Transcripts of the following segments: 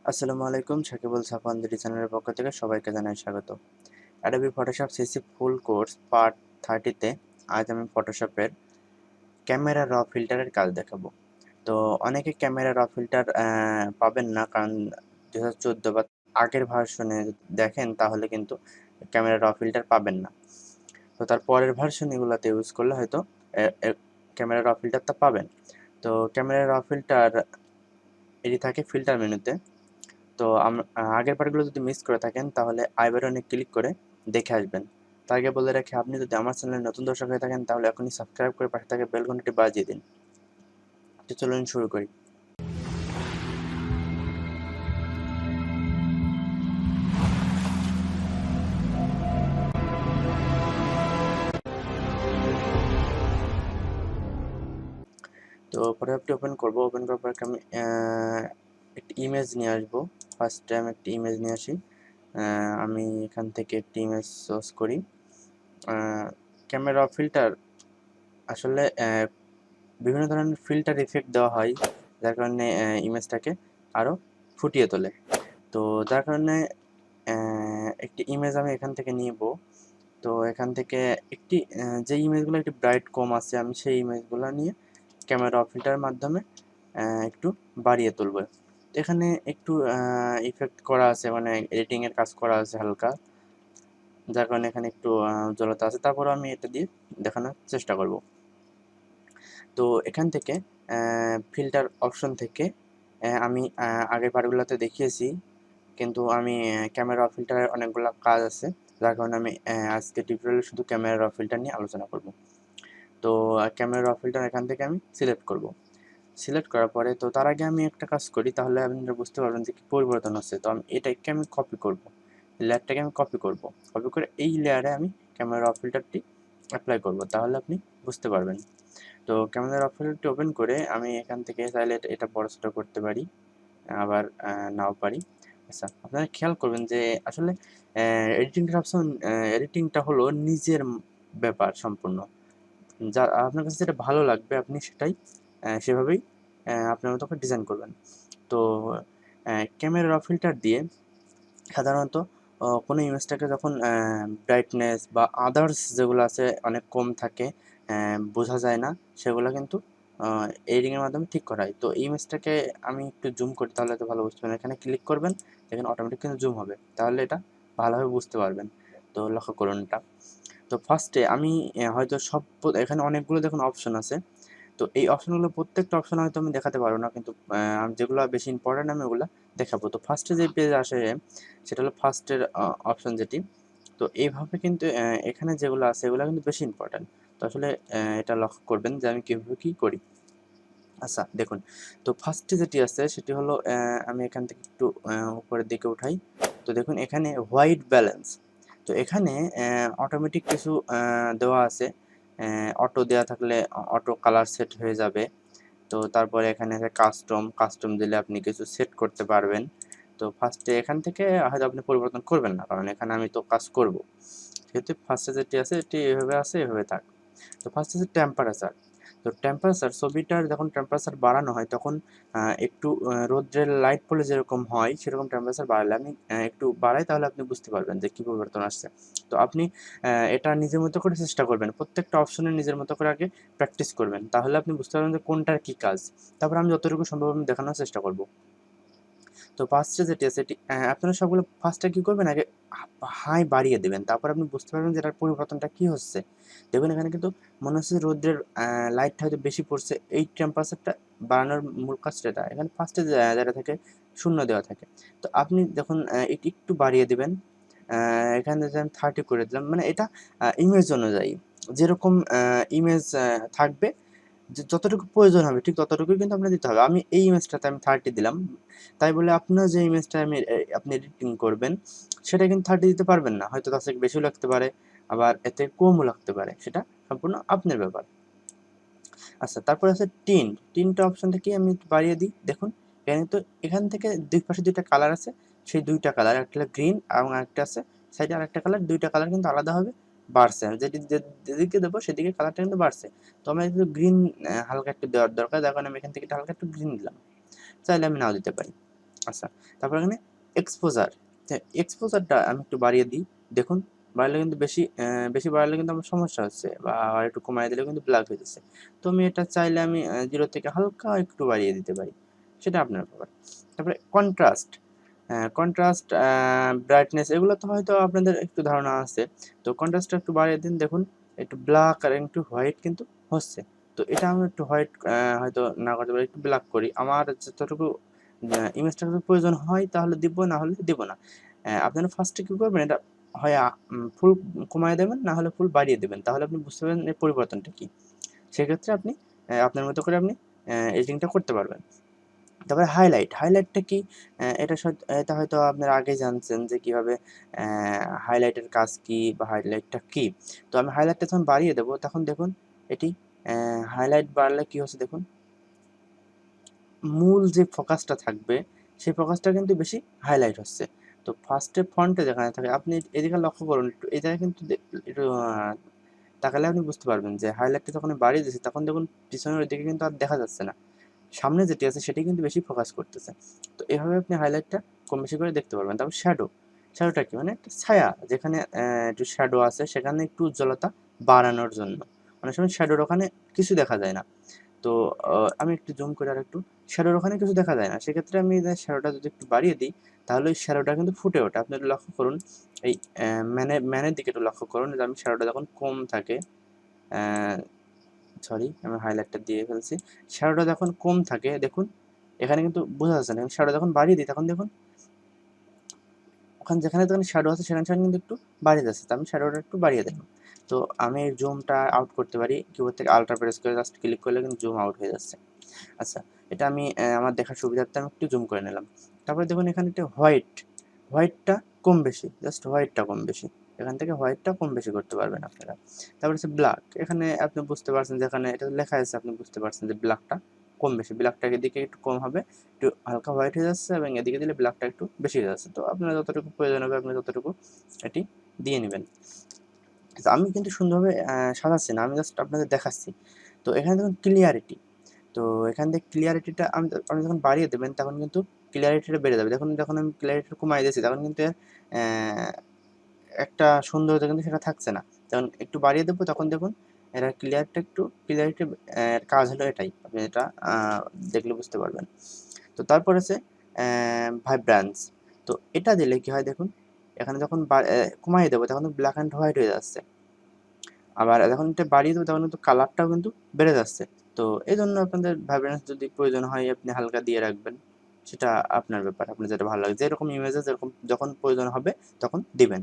আসসালামু আলাইকুম, সাকিবুল সাফওয়ান জিডি চ্যানেলের পক্ষ থেকে সবাইকে জানাই স্বাগত। Adobe Photoshop CC full course part 30তে আজ আমি ফটোশপের ক্যামেরা র ফিল্টারের কাজ দেখাবো। তো অনেকে ক্যামেরা র ফিল্টার পাবেন না, কারণ 2014 বা আগের ভার্সনে দেখেন তাহলে কিন্তু ক্যামেরা র ফিল্টার পাবেন না। তো তার পরের ভার্সন এগুলোতে ইউজ করলে হয়তো ক্যামেরা র ফিল্টারটা পাবেন। তো ক্যামেরা র ফিল্টার এটি থাকে ফিল্টার মেনুতে। তো আগের পার্টগুলো যদি মিস করে থাকেন তাহলে আই বাটনে ক্লিক করে দেখে আসবেন। তার আগে বলে রাখি, আপনি যদি আমার চ্যানেলে নতুন দর্শক হয়ে থাকেন তাহলে এখনই সাবস্ক্রাইব করে পাশে থাকা বেল ঘন্টাটি বাজিয়ে দিন। তো চলুন শুরু করি। তো ফটোশপটি ওপেন করব। ওপেন করার পর আমি একটি ইমেজ নিয়ে আসবো। ফার্স্ট টাইম একটি ইমেজ নিয়ে আসি। আমি এখান থেকে একটি ইমেজ সোর্স করি। ক্যামেরা ফিল্টার আসলে বিভিন্ন ধরনের ফিল্টার ইফেক্ট দেওয়া হয়, যার কারণে ইমেজটাকে আরও ফুটিয়ে তোলে। তো যার কারণে একটি ইমেজ আমি এখান থেকে নিব। তো এখান থেকে একটি যে ইমেজগুলো একটু ব্রাইট কম আছে, আমি সেই ইমেজগুলো নিয়ে ক্যামেরা ফিল্টারের মাধ্যমে একটু বাড়িয়ে তুলব। এখানে একটু ইফেক্ট করা আছে, মানে এডিটিংয়ের কাজ করা আছে হালকা, যার কারণে এখানে একটু উজ্জ্বলতা আছে। তারপরে আমি এটা দিয়ে দেখানোর চেষ্টা করব। তো এখান থেকে ফিল্টার অপশন থেকে আমি আগের পার্টগুলোতে দেখিয়েছি, কিন্তু আমি ক্যামেরা ফিল্টারের অনেকগুলো কাজ আছে, যার কারণে আমি আজকে টিউটোরিয়ালে শুধু ক্যামেরা ফিল্টার নিয়ে আলোচনা করব। তো ক্যামেরা ফিল্টার এখান থেকে আমি সিলেক্ট করব। সিলেক্ট করার পরে তো তার আগে আমি একটা কাজ করি, তাহলে আপনারা বুঝতে পারবেন যে কি পরিবর্তন হচ্ছে। তো আমি এটাকে আমি কপি করব, লেয়ারটাকে আমি কপি করব। কপি করে এই লেয়ারে আমি ক্যামেরা ফিল্টারটি অ্যাপ্লাই করব, তাহলে আপনি বুঝতে পারবেন। তো ক্যামেরা ফিল্টারটি ওপেন করে আমি এখান থেকে চাইলে এটা বড় ছোট করতে পারি, আবার নাও পারি। আচ্ছা, আপনারা খেয়াল করবেন যে আসলে এডিটিংটা হলো নিজের ব্যাপার সম্পূর্ণ। যা আপনার কাছে যেটা ভালো লাগবে আপনি সেটাই সেভাবেই আপনার মতো করে ডিজাইন করবেন। তো ক্যামেরা র ফিল্টার দিয়ে সাধারণত কোনো ইমেজটাকে যখন ব্রাইটনেস বা আদার্স যেগুলো আছে অনেক কম থাকে, বোঝা যায় না, সেগুলো কিন্তু এডিটিংয়ের মাধ্যমে ঠিক করা হয়। তো এই ইমেজটাকে আমি একটু জুম করি, তাহলে তো ভালো বুঝতে পারবেন। এখানে ক্লিক করবেন, এখানে অটোমেটিক কিন্তু জুম হবে, তাহলে এটা ভালোভাবে বুঝতে পারবেন। তো লক্ষ্য করুন এটা। তো ফার্স্টে আমি হয়তো এখানে অনেকগুলো দেখুন অপশন আছে। তো এই অপশনগুলো প্রত্যেকটা অপশন হয়তো আমি দেখাতে পারবো না, কিন্তু আমি যেগুলো বেশি ইম্পর্টেন্ট আমি ওগুলো দেখাবো। তো ফার্স্টে যে পেজ আসে সেটা হলো ফার্স্টের অপশন যেটি। তো এইভাবে কিন্তু এখানে যেগুলো আছে এগুলো কিন্তু বেশি ইম্পর্টেন্ট। তো আসলে এটা লক্ষ্য করবেন যে আমি কীভাবে কী করি। আচ্ছা দেখুন, তো ফার্স্টে যেটি আছে সেটি হলো আমি এখান থেকে একটু উপরের দিকে উঠাই। তো দেখুন এখানে হোয়াইট ব্যালেন্স। তো এখানে অটোমেটিক কিছু দেওয়া আছে। অটো দেওয়া থাকলে অটো কালার সেট হয়ে যাবে। তো তারপরে এখানে আছে কাস্টম দিলে আপনি কিছু সেট করতে পারবেন। তো ফার্স্টে এখান থেকে হয়তো আপনি পরিবর্তন করবেন না, কারণ এখানে আমি তো কাজ করব। সেহেতু ফার্স্টে যেটি আছে এটি এভাবে আছে, এভাবে থাক। তো ফার্স্ট আছে টেম্পারেচার। তো টেম্পারেচার ছবিটার যখন টেম্পারেচার বাড়ানো হয় তখন একটু রৌদ্রের লাইট পড়লে যেরকম হয় সেরকম টেম্পারেচার বাড়ালে আমি একটু বাড়াই, তাহলে আপনি বুঝতে পারবেন যে কী পরিবর্তন আসছে। তো আপনি এটা নিজের মতো করে চেষ্টা করবেন, প্রত্যেকটা অপশনে নিজের মতো করে আগে প্র্যাকটিস করবেন, তাহলে আপনি বুঝতে পারবেন যে কোনটার কী কাজ। তারপর আমি যতটুকু সম্ভব আমি দেখানোর চেষ্টা করব। তো ফার্স্টে যেটি আছে এটি আপনারা সবগুলো ফার্স্টে কী করবেন, আগে হাই বাড়িয়ে দেবেন, তারপর আপনি বুঝতে পারবেন যে এটার পরিবর্তনটা কী হচ্ছে। দেখুন এখানে কিন্তু মনে হচ্ছে যে রৌদ্রের লাইটটা হয়তো বেশি পড়ছে, এই টেম্পারেচারটা বাড়ানোর মূল কাজটা এটা। এখানে ফার্স্টে যেটা থাকে শূন্য দেওয়া থাকে। তো আপনি দেখুন এটি একটু বাড়িয়ে দেবেন। এখানে যদি আমি 30 করে দিলাম, মানে এটা ইমেজ অনুযায়ী যেরকম ইমেজ থাকবে, যতটুকু প্রয়োজন হবে ঠিক ততটুকুই কিন্তু আপনার দিতে হবে। আমি এই ইমেজটাতে আমি 30 দিলাম। তাই বলে আপনার যে ইমেজটা আপনি এডিটিং করবেন সেটা কিন্তু 30 দিতে পারবেন না। হয়তো তার থেকে বেশিও লাগতে পারে, আবার এতে কমও লাগতে পারে। সেটা সম্পূর্ণ আপনার ব্যাপার। আচ্ছা, তারপরে আছে টিন্ট। টিন্ট অপশনটা কি আমি একটু বাড়িয়ে দিই। দেখুন এখান থেকে দুই পাশে ২ টা কালার আছে। সেই ২ টা কালার, একটা হলো গ্রিন এবং আরেকটা আছে সাইডে আরেকটা কালার। ২ টা কালার কিন্তু আলাদাভাবে বাড়ছে। যেদিকে দেবো সেদিকে কালারটা কিন্তু বাড়ছে। তো আমার একটু গ্রিন হালকা একটু দেওয়ার দরকার। যার কারণে আমি এখান থেকে হালকা একটু গ্রিন দিলাম। চাইলে আমি নাও দিতে পারি। আচ্ছা, তারপর এখানে এক্সপোজার, এক্সপোজারটা আমি একটু বাড়িয়ে দিই, দেখুন বাড়ালে কিন্তু বেশি বাড়ালে কিন্তু আমার সমস্যা হচ্ছে, বা আর একটু কমায় দিলে কিন্তু ব্ল্যাক হয়ে যাচ্ছে। তো আমি এটা চাইলে আমি 0 থেকে হালকা একটু বাড়িয়ে দিতে পারি, সেটা আপনার ব্যাপার। তারপরে কন্ট্রাস্ট, কন্ট্রাস্ট, ব্রাইটনেস এগুলো তো হয়তো আপনাদের একটু ধারণা আছে। তো কন্ট্রাস্টটা একটু বাড়িয়ে দিন, দেখুন একটু ব্ল্যাক আর একটু হোয়াইট কিন্তু হচ্ছে। তো এটা আমি একটু হোয়াইট হয়তো না করতে পারি, একটু ব্ল্যাক করি। আমার যতটুকু ইমেজটা যদি প্রয়োজন হয় তাহলে দিব, না হলে দিব না। আপনারা ফার্স্টে কি করবেন, এটা হয় ফুল কমায় দেবেন, না হলে ফুল বাড়িয়ে দেবেন, তাহলে আপনি বুঝতে পারবেন এর পরিবর্তনটা কি। সেক্ষেত্রে আপনি আপনার মতো করে আপনি এডিটিংটা করতে পারবেন। তারপরে হাইলাইট, হাইলাইটটা কি? এটা হয়তো আপনারা আগেই জানছেন যে কিভাবে হাইলাইটের কাজ কি বা হাইলাইটটা কি। তো আমি হাইলাইটটা যখন বাড়িয়ে দেবো তখন দেখুন এটি হাইলাইট বাড়লে কি হচ্ছে দেখুন, মূল যে ফোকাসটা থাকবে সেই ফোকাসটা কিন্তু বেশি হাইলাইট হচ্ছে। তো ফার্স্টে ফন্টে যেখানে থাকে আপনি এদিকে লক্ষ্য করুন একটু, এই জায়গায় কিন্তু একটু তাকালে আপনি বুঝতে পারবেন যে হাইলাইটটা যখন আমি বাড়িয়ে দিচ্ছি তখন দেখুন পিছনের দিকে কিন্তু আর দেখা যাচ্ছে না, সামনে যেটি আছে সেটি কিন্তু বেশি ফোকাস করতেছে। তো এভাবে আপনি হাইলাইটটা কম বেশি করে দেখতে পারবেন। তারপর শ্যাডো, শ্যাডোটা কি মানে একটা ছায়া, যেখানে একটু শ্যাডো আছে সেখানে একটু উজ্জ্বলতা বাড়ানোর জন্য। অনেক সময় শ্যাডোর ওখানে কিছু দেখা যায় না। তো আমি একটু জুম করে আরেকটু, শ্যাডোর ওখানে কিছু দেখা যায় না, সেক্ষেত্রে আমি শ্যাডোটা যদি একটু বাড়িয়ে দিই তাহলে ওই শ্যাডোটা কিন্তু ফুটে ওঠে। আপনি একটু লক্ষ্য করুন, এই ম্যানের দিকে একটু লক্ষ্য করুন যে আমি শ্যাডোটা যখন কম থাকে, সরি আমি হাইলাইটটা দিয়ে ফেলছি, শ্যাডোটা যখন কম থাকে দেখুন এখানে কিন্তু বোঝা যাচ্ছে না, শ্যাডো যখন বাড়িয়ে দিই তখন দেখুন ওখানে যেখানে যেখানে শ্যাডো আছে সেখানে সেখানে কিন্তু একটু বাড়িয়ে যাচ্ছে। তো আমি শ্যাডোটা একটু বাড়িয়ে দিলাম। তো আমি জুমটা আউট করতে পারি, কিবোর্ড থেকে আল্ট্রা প্রেস করে জাস্ট ক্লিক করলে কিন্তু জুম আউট হয়ে যাচ্ছে। আচ্ছা, এটা আমি আমার দেখার সুবিধার্থে আমি একটু জুম করে নিলাম। তারপরে দেখুন এখানে একটা হোয়াইটটা কম বেশি, জাস্ট হোয়াইটটা কম বেশি, এখান থেকে হোয়াইটটা কম বেশি করতে পারবেন আপনারা। তারপরে হচ্ছে ব্ল্যাক, এখানে আপনি বুঝতে পারছেন যেখানে এটা লেখা আছে আপনি বুঝতে পারছেন যে ব্ল্যাকটা কম বেশি, ব্ল্যাকটা এদিকে একটু কম হবে, একটু হালকা হোয়াইট হয়ে যাচ্ছে, এবং এদিকে দিলে ব্ল্যাকটা একটু বেশি হয়ে যাচ্ছে। তো আপনার যতটুকু প্রয়োজন হবে আপনি ততটুকু এটি দিয়ে নেবেন। আমি কিন্তু সুন্দরভাবে সাজাচ্ছি না, আমি জাস্ট আপনাদের দেখাচ্ছি। তো এখানে দেখুন ক্লিয়ারিটি, তো এখান থেকে ক্লিয়ারিটিটা আপনি যখন বাড়িয়ে দেবেন তখন কিন্তু ক্লিয়ারিটিটা বেড়ে যাবে। দেখুন যখন আমি ক্লিয়ারিটি কমাই দিয়েছি তখন কিন্তু একটা সৌন্দর্য কিন্তু সেটা থাকছে না। যখন একটু বাড়িয়ে দেবো তখন দেখুন এটার ক্লিয়ারিটি কাজ হলো এটাই। আপনি এটা দেখলে বুঝতে পারবেন। তো তারপর আছে ভাইব্রান্স। তো এটা দিলে কি হয় দেখুন, এখানে যখন কমাই দেবো তখন ব্ল্যাক অ্যান্ড হোয়াইট হয়ে যাচ্ছে। আবার যখন এটা বাড়িয়ে দেবো তখন কিন্তু কালারটাও কিন্তু বেড়ে যাচ্ছে। তো এই জন্য আপনাদের ভাইব্রেন্স যদি প্রয়োজন হয় আপনি হালকা দিয়ে রাখবেন, সেটা আপনার ব্যাপার, আপনার যেটা ভালো লাগে, যেরকম ইমেজে যেরকম যখন প্রয়োজন হবে তখন দিবেন।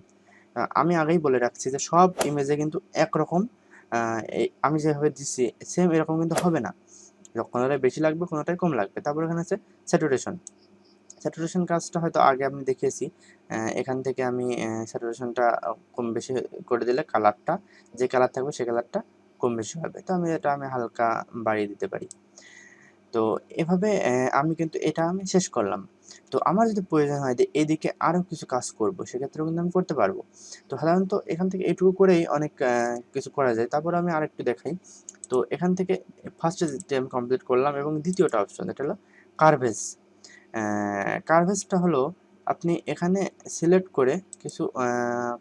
আমি আগেই বলে রাখছি যে সব ইমেজে কিন্তু একরকম আমি যেভাবে দিচ্ছি সেম এরকম কিন্তু হবে না, কোনোটাই বেশি লাগবে কোনোটাই কম লাগবে। তারপর এখানে আছে স্যাচুরেশন, স্যাচুরেশন কাজটা হয়তো আগে আমি দেখিয়েছি। এখান থেকে আমি স্যাচুরেশনটা কম বেশি করে দিলে কালারটা, যে কালার থাকবে সে কালারটা কম বেশি হবে। তো আমি হালকা বাড়িয়ে দিতে পারি। তো এভাবে আমি কিন্তু এটা আমি শেষ করলাম। তো আমার যদি প্রয়োজন হয় যে এদিকে আরও কিছু কাজ করব সেক্ষেত্রেও কিন্তু আমি করতে পারবো। তো সাধারণত এখান থেকে এটুকু করেই অনেক কিছু করা যায়। তারপর আমি আরেকটু দেখাই। তো এখান থেকে ফার্স্টে যেটি আমি কমপ্লিট করলাম, এবং দ্বিতীয়টা অপশন এটা হলো কার্ভেজ। কার্ভেজটা হলো আপনি এখানে সিলেক্ট করে কিছু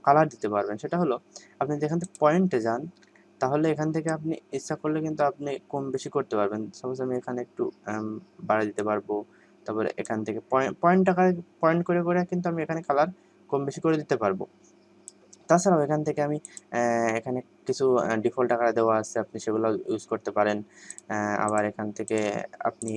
কালার দিতে পারবেন। সেটা হলো আপনি যেখান থেকে পয়েন্টে যান তাহলে এখান থেকে আপনি ইচ্ছা করলে কিন্তু আপনি কম বেশি করতে পারবেন। সাপোজ আমি এখানে একটু বাড়ায় দিতে পারবো। তারপরে এখান থেকে পয়েন্ট করে কিন্তু আমি এখানে কালার কম বেশি করে দিতে পারবো। তাছাড়াও এখান থেকে আমি এখানে কিছু ডিফল্ট আকারে দেওয়া আছে, আপনি সেগুলো ইউজ করতে পারেন। আবার এখান থেকে আপনি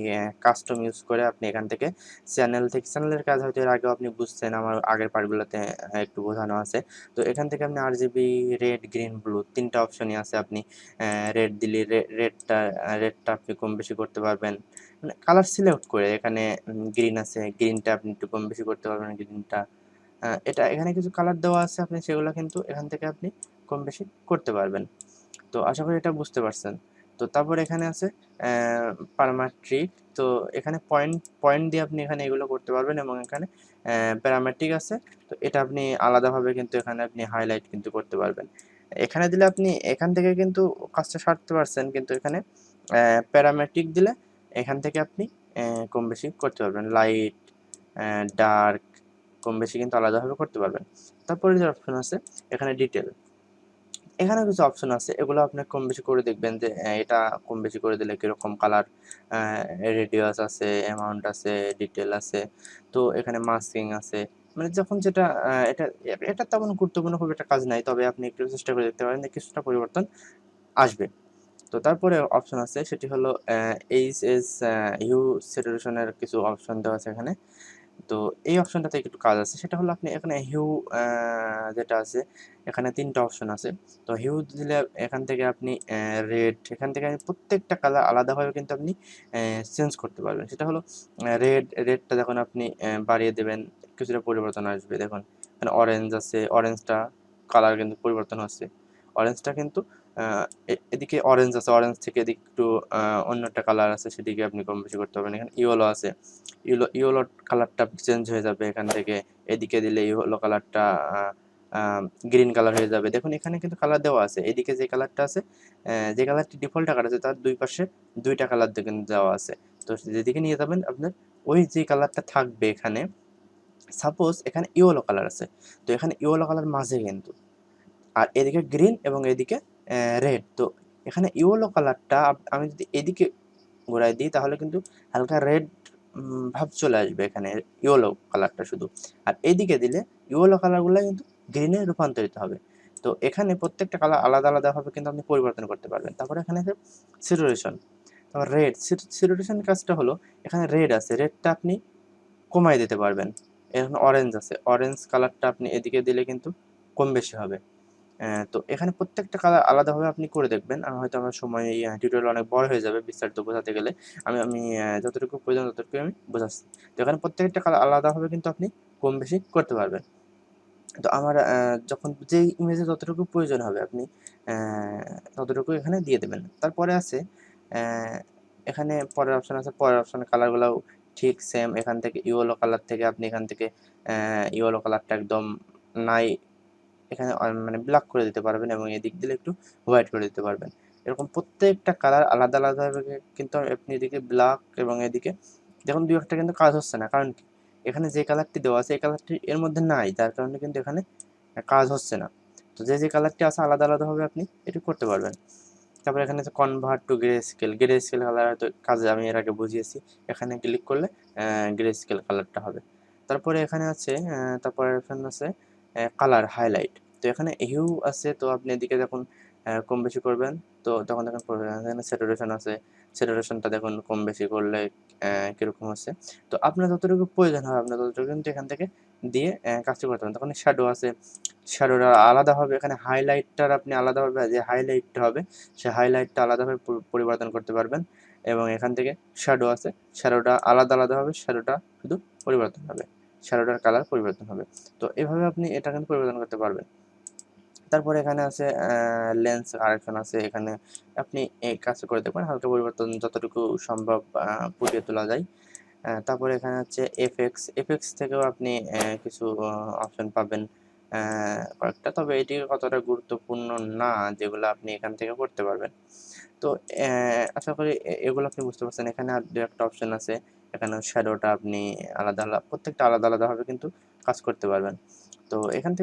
কাস্টম ইউজ করে আপনি এখান থেকে চ্যানেলের কাজ হয়তো এর আগেও আপনি বুঝছেন, আমার আগের পার্টগুলোতে একটু বোঝানো আছে। তো এখান থেকে আপনি RGB, রেড, গ্রিন, ব্লু ৩ টা অপশনই আছে। আপনি রেড দিলে রেডটা আপনি কম বেশি করতে পারবেন। মানে কালার সিলেক্ট করে এখানে গ্রিন আছে, গ্রিনটা আপনি একটু কম বেশি করতে পারবেন গ্রিনটা। এটা এখানে কিছু কালার দেওয়া আছে, আপনি সেগুলো কিন্তু এখান থেকে আপনি কম বেশি করতে পারবেন। তো আশা করি এটা বুঝতে পারছেন। তো তারপর এখানে আছে প্যারামেট্রিক। তো এখানে পয়েন্ট দিয়ে আপনি এখানে এগুলো করতে পারবেন, এবং এখানে প্যারামেট্রিক আছে। তো এটা আপনি আলাদাভাবে কিন্তু এখানে আপনি হাইলাইট কিন্তু করতে পারবেন। এখানে দিলে আপনি এখান থেকে কিন্তু কাজটা সারতে পারছেন, কিন্তু এখানে প্যারামেট্রিক দিলে এখান থেকে আপনি কম বেশি করতে পারবেন। লাইট, ডার্ক, কম বেশি কিন্তু আলাদাভাবে করতে পারবেন। তারপরে যে অপশন আছে এখানে ডিটেল, এখানে কিছু অপশন আছে, এগুলো আপনি কম বেশি করে দেখবেন যে এটা কম বেশি করে দিলে কিরকম কালার, রেডিয়াস আছে, অ্যামাউন্ট আছে, ডিটেল আছে, তো এখানে মাস্কিং আছে। মানে যখন যেটা এটা এটা তেমন গুরুত্বপূর্ণ খুব একটা কাজ নাই, তবে আপনি একটু চেষ্টা করে দেখতে পারেন যে কিছুটা পরিবর্তন আসবে। তো তারপরে অপশন আছে সেটি হলো এইচ এস ইউ স্যাচুরেশনের কিছু অপশন দেওয়া আছে এখানে। তো এই অপশনটাতে একটু কাজ আছে, সেটা হলো আপনি এখানে হিউ যেটা আছে এখানে ৩টা অপশন আছে। তো হিউ দিলে এখান থেকে আপনি রেড, এখান থেকে প্রত্যেকটা কালার আলাদাভাবে কিন্তু আপনি চেঞ্জ করতে পারবেন। সেটা হলো রেডটা যখন আপনি বাড়িয়ে দেবেন কিছুটা পরিবর্তন আসবে। দেখুন এখানে অরেঞ্জ আছে, অরেঞ্জটা কালার কিন্তু পরিবর্তন হচ্ছে। অরেঞ্জটা কিন্তু এদিকে অরেঞ্জ আছে, অরেঞ্জ থেকে এদিকে একটু অন্য একটা কালার আছে, সেদিকে আপনি কম বেশি করতে পারবেন। এখানে ইয়েলো আছে, ইয়েলো কালারটা চেঞ্জ হয়ে যাবে এখান থেকে, এদিকে দিলে ইয়েলো কালারটা গ্রিন কালার হয়ে যাবে। দেখুন এখানে কিন্তু কালার দেওয়া আছে, এদিকে যে কালারটা আছে, যে কালারটি ডিফল্ট আকার আছে তার দুই পাশে 2টা কালার কিন্তু দেওয়া আছে। তো যেদিকে নিয়ে যাবেন আপনার ওই যে কালারটা থাকবে এখানে, সাপোজ এখানে ইয়েলো কালার আছে, তো এখানে ইয়েলো কালার মাঝে কিন্তু, আর এদিকে গ্রিন এবং এদিকে রেড। তো এখানে ইয়েলো কালারটা আমি যদি এদিকে ঘোরায় দিই তাহলে কিন্তু হালকা রেড ভাব চলে আসবে এখানে, ইয়েলো কালারটা শুধু। আর এদিকে দিলে ইয়েলো কালারগুলো কিন্তু গ্রিনে রূপান্তরিত হবে। তো এখানে প্রত্যেকটা কালার আলাদা আলাদাভাবে কিন্তু আপনি পরিবর্তন করতে পারবেন। তারপরে এখানে আছে স্যাচুরেশন, তারপর রেড, স্যাচুরেশন কাজটা হলো এখানে রেড আছে, রেডটা আপনি কমায় দিতে পারবেন। এখানে অরেঞ্জ আছে, অরেঞ্জ কালারটা আপনি এদিকে দিলে কিন্তু কম বেশি হবে। তো এখানে প্রত্যেকটা কালার আলাদাভাবে আপনি করে দেখবেন। হয়তো আমার সময় টিউটোরিয়াল অনেক বড় হয়ে যাবে বিস্তারিত বোঝাতে গেলে। আমি আমি যতটুকু প্রয়োজন ততটুকুই আমি বোঝাচ্ছি। তো এখানে প্রত্যেকটা কালার আলাদাভাবে কিন্তু আপনি কম বেশি করতে পারবেন। তো আমার যখন যেই ইমেজে যতটুকু প্রয়োজন হবে আপনি অ্যা ততটুকু এখানে দিয়ে দেবেন। তারপরে আছে অ্যা এখানে পরের অপশন আছে, পরের অপশনের কালারগুলাও ঠিক সেম। এখান থেকে ইয়েলো কালার থেকে আপনি এখান থেকে ইয়েলো কালারটা একদম নাই, এখানে মানে ব্ল্যাক করে দিতে পারবেন এবং এদিক দিলে একটু হোয়াইট করে দিতে পারবেন। এরকম প্রত্যেকটা কালার আলাদা আলাদাভাবে কিন্তু আপনি এদিকে ব্ল্যাক এবং এদিকে দেখুন ২-১ টা কিন্তু কাজ হচ্ছে না। কারণ কি? এখানে যে কালারটি দেওয়া আছে এই কালারটি এর মধ্যে নাই। যার কারণে কিন্তু এখানে কাজ হচ্ছে না। তো যে কালারটি আছে আলাদা আলাদাভাবে আপনি এটি করতে পারবেন। তারপরে এখানে আছে convert to grey scale. Grey scale colour হয়তো কাজে আমি এর আগে বুঝিয়েছি। এখানে ক্লিক করলে গ্রে স্কেল কালারটা হবে। তারপরে এখানে আছে তারপরে এখানে আছে কালার হাইলাইট। তো এখানে হিউ আছে, তো আপনি এদিকে যখন কম বেশি করবেন তো তখন দেখেন করবেন। এখানে স্যাচুরেশন আছে। স্যাচুরেশনটা দেখুন কম বেশি করলে কিরকম হচ্ছে। তো আপনার যতটুকু প্রয়োজন হয় আপনার ততটুকু কিন্তু এখান থেকে দিয়ে কাজটি করতে পারেন। তখন শ্যাডো আছে। শ্যাডোটা আলাদাভাবে এখানে হাইলাইটটার আপনি আলাদাভাবে যে হাইলাইটটা হবে সে হাইলাইটটা আলাদাভাবে পরিবর্তন করতে পারবেন এবং এখান থেকে শ্যাডো আছে। শ্যাডোটা আলাদা হবে, শ্যাডোটা শুধু পরিবর্তন হবে। শ্যাডোটার কালার পরিবর্তন হবে। তো এভাবে আপনি এটা কিন্তু পরিবর্তন করতে পারবেন। তারপরে এখানে আছে লেন্স কারেকশন আছে। এখানে আপনি এই কাজটা করে দেখবেন হালকা পরিবর্তন যতটুকু সম্ভব ফুটিয়ে তোলা যায়। তারপরে এখানে হচ্ছে এফএক্স। এফএক্স থেকেও আপনি কিছু অপশন পাবেন কয়েকটা। তবে এটি অতটা গুরুত্বপূর্ণ না যেগুলো আপনি এখান থেকে করতে পারবেন। তো আশা করি এগুলো আপনি বুঝতে পারছেন। এখানে আর ২-১ টা অপশন আছে। এখানে শ্যাডোটা আপনি প্রত্যেকটা আলাদা আলাদাভাবে কিন্তু কাজ করতে পারবেন। তো এখান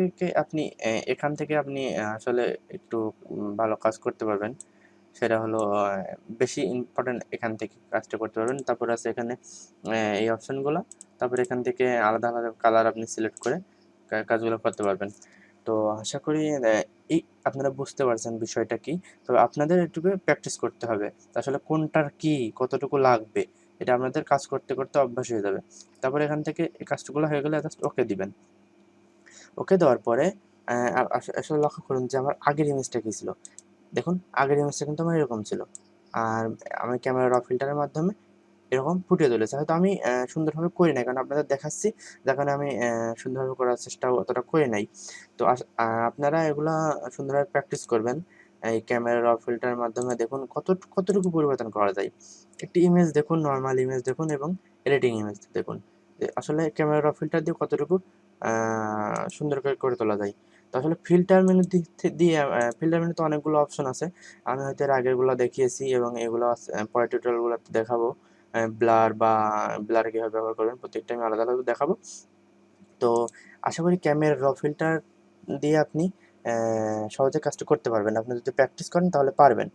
থেকে আপনি আসলে একটু ভালো কাজ করতে পারবেন। সেটা হলো বেশি ইম্পোর্টেন্ট এখান থেকে কাজটা করতে পারবেন। তারপরে আছে এখানে এই অপশনগুলা। তারপরে এখান থেকে আলাদা কালার আপনি সিলেক্ট করে কাজগুলো করতে পারবেন। তো আশা করি এই আপনারা বুঝতে পারছেন বিষয়টা কি। তবে আপনাদের একটু প্র্যাকটিস করতে হবে। তো আসলে কোনটার কি, কতটুকু লাগবে এটা আপনাদের কাজ করতে অভ্যাস হয়ে যাবে। তারপরে এখান থেকে এই কাজগুলো হয়ে গেলে জাস্ট ওকে দিবেন। ওকে দেওয়ার পরে আসলে লক্ষ্য করুন যে আমার আগের ইমেজটা কি ছিল। দেখুন আগের ইমেজটা কিন্তু আমার এরকম ছিল। আর আমি ক্যামেরা র ফিল্টারের মাধ্যমে এরকম ফুটিয়ে তুলেছি। হয়তো আমি সুন্দরভাবে করি নাই। কারণ আপনাদের দেখাচ্ছি যার কারণে আমি সুন্দরভাবে করার চেষ্টা অতটা করি নাই। তো আপনারা এগুলা সুন্দরভাবে প্র্যাকটিস করবেন। এই ক্যামেরা র ফিল্টারের মাধ্যমে দেখুন কতটুকু পরিবর্তন করা যায়। একটি ইমেজ দেখুন, নরমাল ইমেজ দেখুন এবং এডিটিং ইমেজ দেখুন। যে আসলে ক্যামেরা র ফিল্টার দিয়ে কতটুকু আ সুন্দর করে তোলা যায়। তো আসলে ফিল্টার মেনু দিয়ে ফিল্টার মেনুতে অনেকগুলো অপশন আছে। আমি হয়তো এর আগেরগুলো দেখিয়েছি এবং এগুলো পরের টিউটোরিয়ালগুলোতে দেখাবো। ব্লার কীভাবে ব্যবহার করবেন প্রত্যেকটা আমি আলাদা আলাদা দেখাবো। তো আশা করি ক্যামের র ফিল্টার দিয়ে আপনি সহজে কাজটা করতে পারবেন। আপনি যদি প্র্যাকটিস করেন তাহলে পারবেন।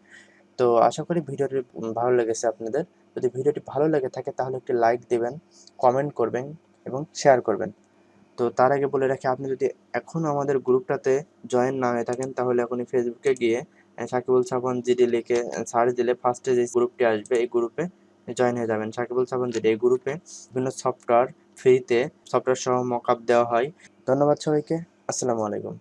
তো আশা করি ভিডিওটি ভালো লেগেছে আপনাদের। যদি ভিডিওটি ভালো লেগে থাকে তাহলে একটি লাইক দিবেন, কমেন্ট করবেন এবং শেয়ার করবেন। তো তার আগে বলে রাখি, আপনি যদি এখনও আমাদের গ্রুপটাতে জয়েন না হয়ে থাকেন তাহলে এখনই ফেসবুকে গিয়ে সাকিবুল সাফওয়ান জিডি লিখে সার্চ দিলে ফার্স্টে যে গ্রুপটি আসবে এই গ্রুপে জয়েন হয়ে যাবেন। সাকিবুল সাফওয়ান জিডি এই গ্রুপে বিভিন্ন সফটওয়্যার ফ্রিতে সফটওয়্যার সহ মকআপ দেওয়া হয়। ধন্যবাদ সবাইকে। আসসালামু আলাইকুম।